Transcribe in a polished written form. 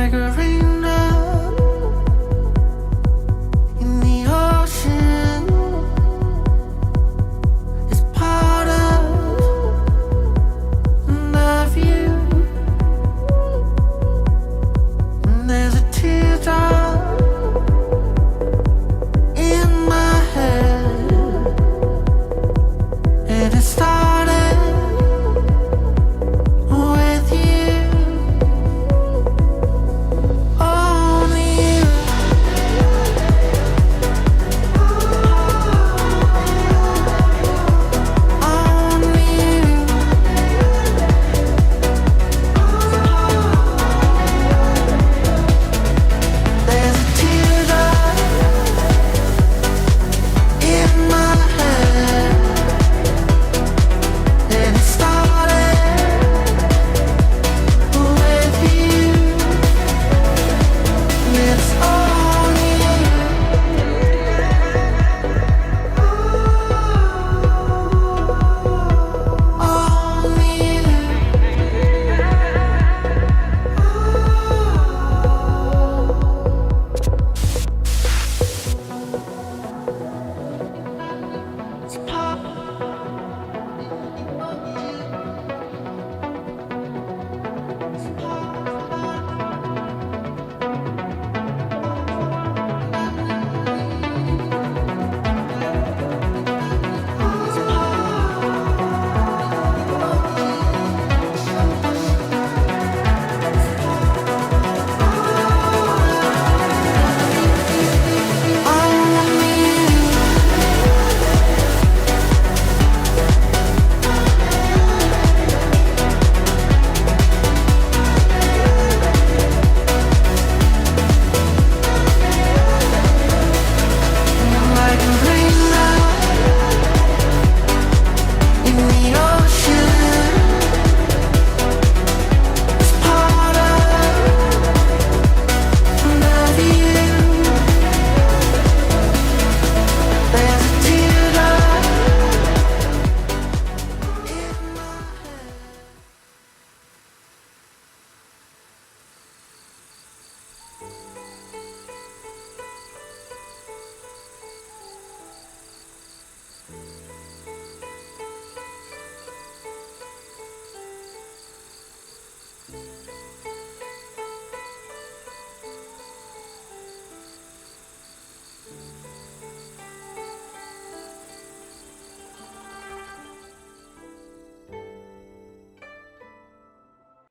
like a raindrop in the ocean. It's part of the view. And there's a teardrop in my head, and it started with you. Only you. Only you. There's a teardrop in my head, and it started with you. It's only you. Only you. It's part like a raindrop in the ocean. It's part of the view. There's a teardrop in my head.